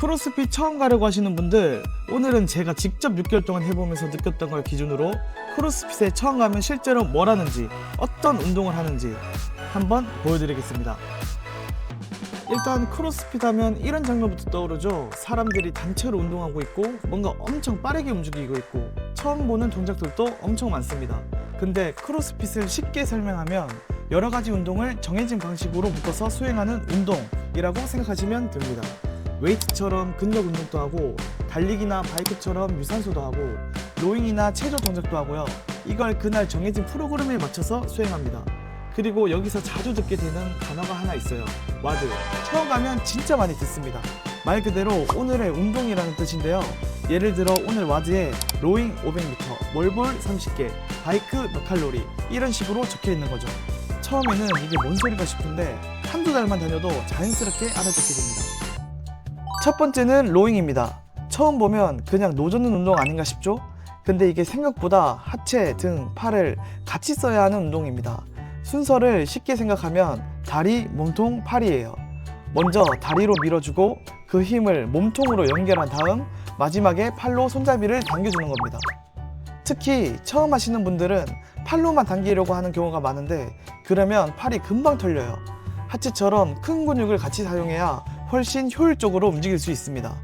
크로스핏 처음 가려고 하시는 분들, 오늘은 제가 직접 6개월 동안 해보면서 느꼈던 걸 기준으로 크로스핏에 처음 가면 실제로 뭘 하는지, 어떤 운동을 하는지 한번 보여드리겠습니다. 일단 크로스핏 하면 이런 장면부터 떠오르죠. 사람들이 단체로 운동하고 있고 뭔가 엄청 빠르게 움직이고 있고 처음 보는 동작들도 엄청 많습니다. 근데 크로스핏을 쉽게 설명하면 여러 가지 운동을 정해진 방식으로 묶어서 수행하는 운동이라고 생각하시면 됩니다. 웨이트처럼 근력 운동도 하고 달리기나 바이크처럼 유산소도 하고 로잉이나 체조 동작도 하고요. 이걸 그날 정해진 프로그램에 맞춰서 수행합니다. 그리고 여기서 자주 듣게 되는 단어가 하나 있어요. 와드. 처음 가면 진짜 많이 듣습니다. 말 그대로 오늘의 운동이라는 뜻인데요. 예를 들어 오늘 와드에 로잉 500m, 월볼 30개, 바이크 몇 칼로리 이런 식으로 적혀 있는 거죠. 처음에는 이게 뭔 소리가 싶은데 한두 달만 다녀도 자연스럽게 알아듣게 됩니다. 첫 번째는 로잉입니다. 처음 보면 그냥 노젓는 운동 아닌가 싶죠? 근데 이게 생각보다 하체, 등, 팔을 같이 써야 하는 운동입니다. 순서를 쉽게 생각하면 다리, 몸통, 팔이에요. 먼저 다리로 밀어주고 그 힘을 몸통으로 연결한 다음 마지막에 팔로 손잡이를 당겨주는 겁니다. 특히 처음 하시는 분들은 팔로만 당기려고 하는 경우가 많은데 그러면 팔이 금방 털려요. 하체처럼 큰 근육을 같이 사용해야 훨씬 효율적으로 움직일 수 있습니다.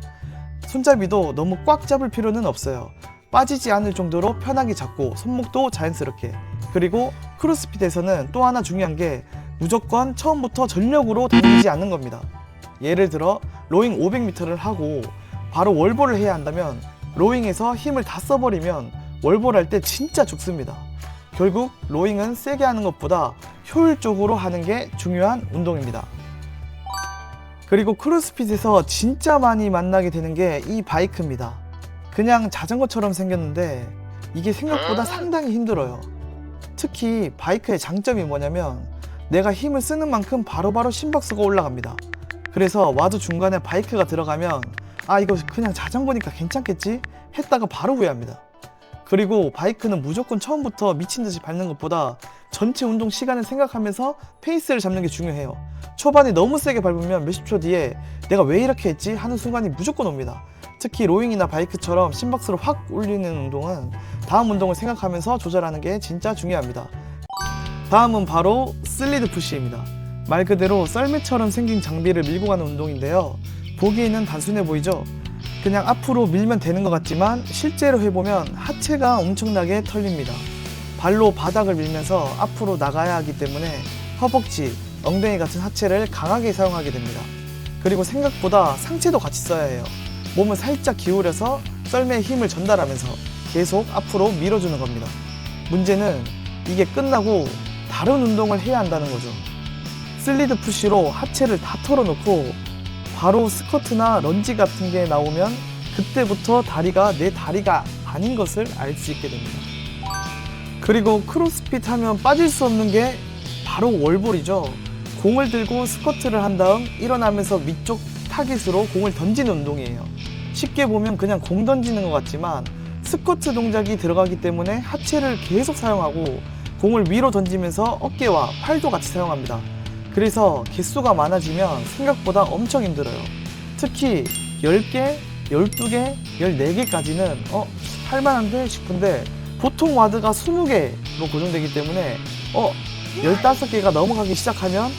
손잡이도 너무 꽉 잡을 필요는 없어요. 빠지지 않을 정도로 편하게 잡고 손목도 자연스럽게. 그리고 크로스핏에서는 또 하나 중요한 게 무조건 처음부터 전력으로 당기지 않는 겁니다. 예를 들어 로잉 500m를 하고 바로 월볼을 해야 한다면 로잉에서 힘을 다 써버리면 월볼 할 때 진짜 죽습니다. 결국 로잉은 세게 하는 것보다 효율적으로 하는 게 중요한 운동입니다. 그리고 크로스핏에서 진짜 많이 만나게 되는 게 이 바이크입니다. 그냥 자전거처럼 생겼는데 이게 생각보다 상당히 힘들어요. 특히 바이크의 장점이 뭐냐면 내가 힘을 쓰는 만큼 바로바로 심박수가 올라갑니다. 그래서 와드 중간에 바이크가 들어가면 아 이거 그냥 자전거니까 괜찮겠지? 했다가 바로 후회합니다. 그리고 바이크는 무조건 처음부터 미친듯이 밟는 것보다 전체 운동 시간을 생각하면서 페이스를 잡는 게 중요해요. 초반에 너무 세게 밟으면 몇십 초 뒤에 내가 왜 이렇게 했지? 하는 순간이 무조건 옵니다. 특히 로잉이나 바이크처럼 심박수를 확 올리는 운동은 다음 운동을 생각하면서 조절하는 게 진짜 중요합니다. 다음은 바로 슬리드 푸시입니다. 말 그대로 썰매처럼 생긴 장비를 밀고 가는 운동인데요. 보기에는 단순해 보이죠? 그냥 앞으로 밀면 되는 것 같지만 실제로 해보면 하체가 엄청나게 털립니다. 발로 바닥을 밀면서 앞으로 나가야 하기 때문에 허벅지, 엉덩이 같은 하체를 강하게 사용하게 됩니다. 그리고 생각보다 상체도 같이 써야 해요. 몸을 살짝 기울여서 썰매에 힘을 전달하면서 계속 앞으로 밀어주는 겁니다. 문제는 이게 끝나고 다른 운동을 해야 한다는 거죠. 슬리드 푸시로 하체를 다 털어놓고 바로 스쿼트나 런지 같은 게 나오면 그때부터 다리가 내 다리가 아닌 것을 알 수 있게 됩니다. 그리고 크로스핏 하면 빠질 수 없는 게 바로 월볼이죠. 공을 들고 스쿼트를 한 다음 일어나면서 위쪽 타깃으로 공을 던지는 운동이에요. 쉽게 보면 그냥 공 던지는 것 같지만 스쿼트 동작이 들어가기 때문에 하체를 계속 사용하고 공을 위로 던지면서 어깨와 팔도 같이 사용합니다. 그래서 개수가 많아지면 생각보다 엄청 힘들어요. 특히 10개, 12개, 14개까지는 할만한데 싶은데 보통 와드가 20개로 고정되기 때문에 15개가 넘어가기 시작하면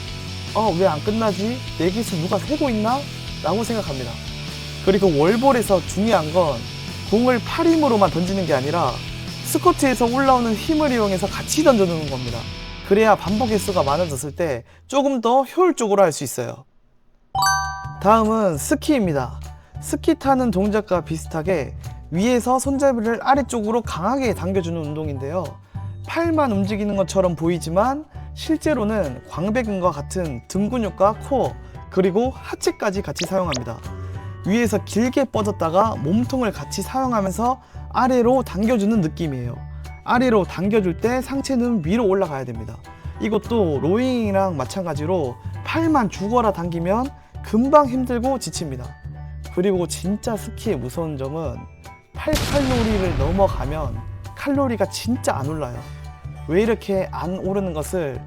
왜 안 끝나지? 내 기수 누가 세고 있나? 라고 생각합니다. 그리고 월볼에서 중요한 건 공을 팔 힘으로만 던지는 게 아니라 스쿼트에서 올라오는 힘을 이용해서 같이 던져주는 겁니다. 그래야 반복 횟수가 많아졌을 때 조금 더 효율적으로 할 수 있어요. 다음은 스키입니다. 스키 타는 동작과 비슷하게 위에서 손잡이를 아래쪽으로 강하게 당겨주는 운동인데요. 팔만 움직이는 것처럼 보이지만 실제로는 광배근과 같은 등 근육과 코어 그리고 하체까지 같이 사용합니다. 위에서 길게 뻗었다가 몸통을 같이 사용하면서 아래로 당겨주는 느낌이에요. 아래로 당겨줄 때 상체는 위로 올라가야 됩니다. 이것도 로잉이랑 마찬가지로 팔만 죽어라 당기면 금방 힘들고 지칩니다. 그리고 진짜 스키의 무서운 점은 8칼로리를 넘어가면 칼로리가 진짜 안 올라요. 왜 이렇게 안 오르는 것을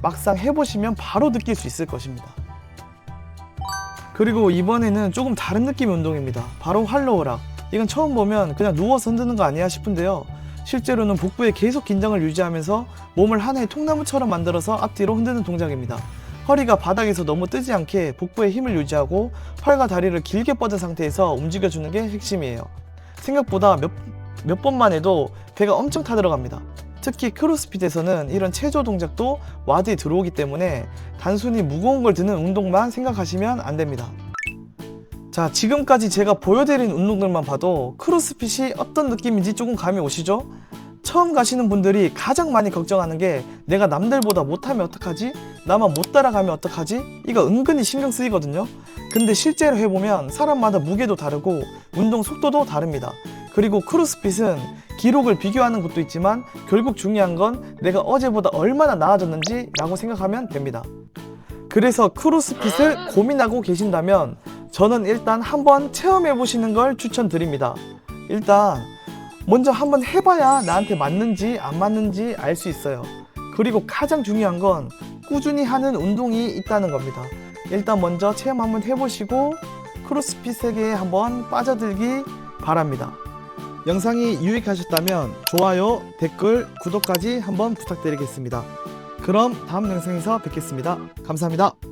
막상 해보시면 바로 느낄 수 있을 것입니다. 그리고 이번에는 조금 다른 느낌의 운동입니다. 바로 할로우락. 이건 처음 보면 그냥 누워서 흔드는 거 아니야 싶은데요. 실제로는 복부에 계속 긴장을 유지하면서 몸을 하나의 통나무처럼 만들어서 앞뒤로 흔드는 동작입니다. 허리가 바닥에서 너무 뜨지 않게 복부에 힘을 유지하고 팔과 다리를 길게 뻗은 상태에서 움직여주는 게 핵심이에요. 생각보다 몇 번만 해도 배가 엄청 타들어갑니다. 특히 크로스핏에서는 이런 체조 동작도 와드에 들어오기 때문에 단순히 무거운 걸 드는 운동만 생각하시면 안 됩니다. 자, 지금까지 제가 보여드린 운동들만 봐도 크로스핏이 어떤 느낌인지 조금 감이 오시죠? 처음 가시는 분들이 가장 많이 걱정하는 게 내가 남들보다 못하면 어떡하지? 나만 못 따라가면 어떡하지? 이거 은근히 신경 쓰이거든요. 근데 실제로 해보면 사람마다 무게도 다르고 운동 속도도 다릅니다. 그리고 크로스핏은 기록을 비교하는 것도 있지만 결국 중요한 건 내가 어제보다 얼마나 나아졌는지 라고 생각하면 됩니다. 그래서 크로스핏을 고민하고 계신다면 저는 일단 한번 체험해 보시는 걸 추천드립니다. 일단 먼저 한번 해봐야 나한테 맞는지 안 맞는지 알 수 있어요. 그리고 가장 중요한 건 꾸준히 하는 운동이 있다는 겁니다. 일단 먼저 체험 한번 해보시고 크로스핏 세계에 한번 빠져들기 바랍니다. 영상이 유익하셨다면 좋아요, 댓글, 구독까지 한번 부탁드리겠습니다. 그럼 다음 영상에서 뵙겠습니다. 감사합니다.